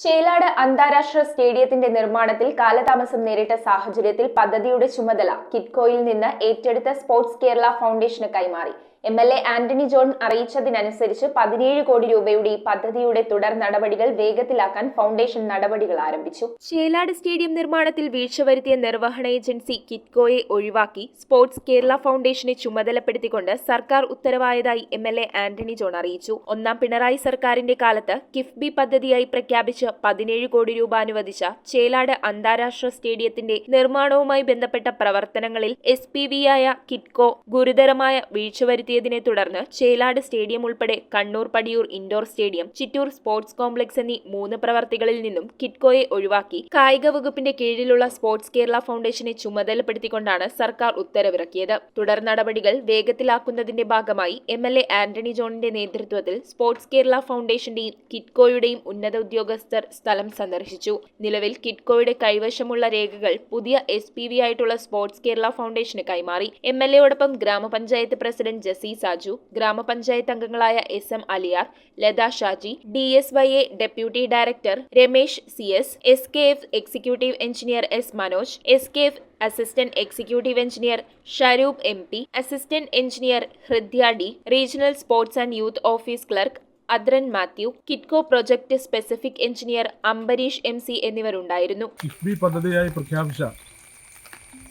ചേലാട് അന്താരാഷ്ട്ര സ്റ്റേഡിയത്തിന്റെ നിർമ്മാണത്തിൽ കാലതാമസം നേരിട്ട സാഹചര്യത്തിൽ പദ്ധതിയുടെ ചുമതല കിറ്റ്കോയിൽ നിന്ന് ഏറ്റെടുത്ത സ്പോർട്സ് കേരള ഫൗണ്ടേഷന് കൈമാറി. എംഎൽഎ ആന്റണി ജോൺ അറിയിച്ചതിനനുസരിച്ച് 17 കോടി രൂപയുടെ ഈ പദ്ധതിയുടെ തുടർ നടപടികൾ വേഗത്തിലാക്കാൻ ഫൗണ്ടേഷൻ നടപടികൾ ആരംഭിച്ചു. ചേലാട് സ്റ്റേഡിയം നിർമ്മാണത്തിൽ വീഴ്ച വരുത്തിയ നിർവഹണ ഏജൻസി കിറ്റ്കോയെ ഒഴിവാക്കി സ്പോർട്സ് കേരള ഫൗണ്ടേഷനെ ചുമതലപ്പെടുത്തിക്കൊണ്ട് സർക്കാർ ഉത്തരവായതായി എംഎൽഎ ആന്റണി ജോൺ അറിയിച്ചു. ഒന്നാം പിണറായി സർക്കാരിന്റെ കാലത്ത് കിഫ്ബി പദ്ധതിയായി പ്രഖ്യാപിച്ച് 17 കോടി രൂപ അനുവദിച്ച ചേലാട് അന്താരാഷ്ട്ര സ്റ്റേഡിയത്തിന്റെ നിർമ്മാണവുമായി ബന്ധപ്പെട്ട പ്രവർത്തനങ്ങളിൽ SPV-യായ കിറ്റ്കോ ഗുരുതരമായ വീഴ്ച വരുത്തിയതിനെ തുടർന്ന് ചേലാട് സ്റ്റേഡിയം ഉൾപ്പെടെ Kannur Padiyoor indoor stadium, Chittur sports complex എന്നീ 3 പ്രവർത്തികളിൽ നിന്നും കിറ്റ്കോയെ ഒഴിവാക്കി കായിക വകുപ്പിന്റെ കീഴിലുള്ള സ്പോർട്സ് കേരള ഫൗണ്ടേഷനെ ചുമതലപ്പെടുത്തിക്കൊണ്ടാണ് സർക്കാർ ഉത്തരവിറക്കിയത്. തുടർ നടപടികൾ വേഗത്തിലാക്കുന്നതിന്റെ ഭാഗമായി എംഎൽഎ ആന്റണി ജോണിന്റെ നേതൃത്വത്തിൽ സ്പോർട്സ് കേരള ഫൗണ്ടേഷന്റെയും കിറ്റ്കോയുടെയും ഉന്നത ഉദ്യോഗസ്ഥർ സ്ഥലം സന്ദർശിച്ചു. നിലവിൽ കിറ്റ്കോയുടെ കൈവശമുള്ള രേഖകൾ പുതിയ SPV ആയിട്ടുള്ള സ്പോർട്സ് കേരള ഫൗണ്ടേഷന് കൈമാറി. MLA-യോടൊപ്പം ഗ്രാമപഞ്ചായത്ത് പ്രസിഡന്റ് ജസി സാജു, ഗ്രാമപഞ്ചായത്ത് അംഗങ്ങളായ SM Aliyar, Latha Shaji, DSYA deputy director Ramesh CS, SKF executive engineer S Manoj, SKF assistant executive engineer Sharoob MP, assistant engineer Hridya D, regional sports and youth office clerk Adran Mathew, KITCO project specific engineer Ambareesh MC എന്നിവരുണ്ടായിരുന്നു. കിഫ്ബി പദ്ധതിയായി പ്രഖ്യാപിച്ച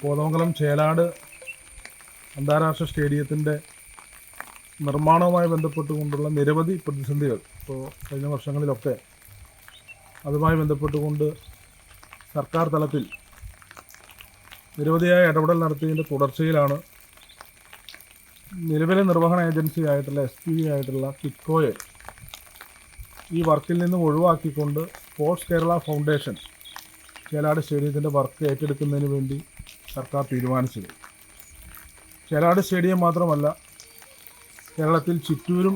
കോതമംഗലം ചേലാട് അന്താരാഷ്ട്ര സ്റ്റേഡിയത്തിൻ്റെ നിർമ്മാണവുമായി ബന്ധപ്പെട്ടുകൊണ്ടുള്ള നിരവധി പ്രതിസന്ധികൾ ഇപ്പോൾ കഴിഞ്ഞ വർഷങ്ങളിലൊക്കെ അതുമായി ബന്ധപ്പെട്ടുകൊണ്ട് സർക്കാർ തലത്തിൽ നിരവധിയായ ഇടപെടൽ നടത്തിയതിൻ്റെ തുടർച്ചയിലാണ് നിലവിലെ നിർവഹണ ഏജൻസി ആയിട്ടുള്ള SPV ആയിട്ടുള്ള കിറ്റ്കോയെ ഈ വർക്കിൽ നിന്ന് ഒഴിവാക്കിക്കൊണ്ട് സ്പോർട്സ് കേരള ഫൗണ്ടേഷൻ ചേലാട് സ്റ്റേഡിയത്തിൻ്റെ വർക്ക് ഏറ്റെടുക്കുന്നതിന് വേണ്ടി സർക്കാർ തീരുമാനിച്ചത്. ചേലാട് സ്റ്റേഡിയം മാത്രമല്ല, കേരളത്തിൽ ചിറ്റൂരും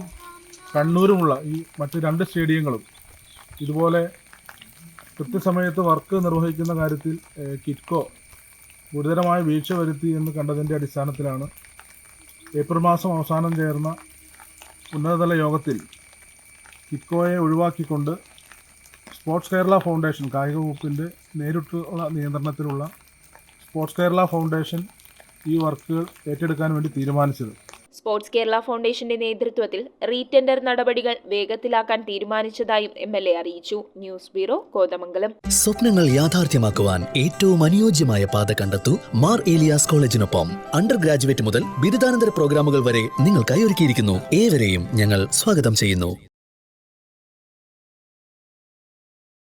കണ്ണൂരുമുള്ള ഈ മറ്റ് 2 സ്റ്റേഡിയങ്ങളും ഇതുപോലെ കൃത്യസമയത്ത് വർക്ക് നിർവഹിക്കുന്ന കാര്യത്തിൽ കിറ്റ്കോ ഗുരുതരമായ വീഴ്ച വരുത്തി എന്ന് കണ്ടതിൻ്റെ അടിസ്ഥാനത്തിലാണ് ഏപ്രിൽ മാസം അവസാനം ചേർന്ന ഉന്നതതല യോഗത്തിൽ കിറ്റ്കോയെ ഒഴിവാക്കിക്കൊണ്ട് സ്പോർട്സ് കേരള ഫൗണ്ടേഷൻ, കായിക വകുപ്പിൻ്റെ നേരിട്ടുള്ള നിയന്ത്രണത്തിലുള്ള സ്പോർട്സ് കേരള ഫൗണ്ടേഷൻ ഈ വർക്കുകൾ ഏറ്റെടുക്കാൻ വേണ്ടി തീരുമാനിച്ചത്. സ്പോർട്സ് കേരള ഫൗണ്ടേഷന്റെ നേതൃത്വത്തിൽ റീടെൻഡർ നടപടികൾ വേഗത്തിലാക്കാൻ തീരുമാനിച്ചതായും MLA അറിയിച്ചു. News bureau, Kothamangalam. സ്വപ്നങ്ങൾ യാഥാർത്ഥ്യമാക്കുവാൻ ഏറ്റവും അനുയോജ്യമായ പാത കണ്ടെത്തൂ മാർ ഏലിയാസ് കോളേജിനൊപ്പം. അണ്ടർ ഗ്രാജുവേറ്റ് മുതൽ ബിരുദാനന്തര പ്രോഗ്രാമുകൾ വരെ നിങ്ങൾക്കായി ഒരുക്കിയിരിക്കുന്നു. ഏവരെയും ഞങ്ങൾ സ്വാഗതം ചെയ്യുന്നു.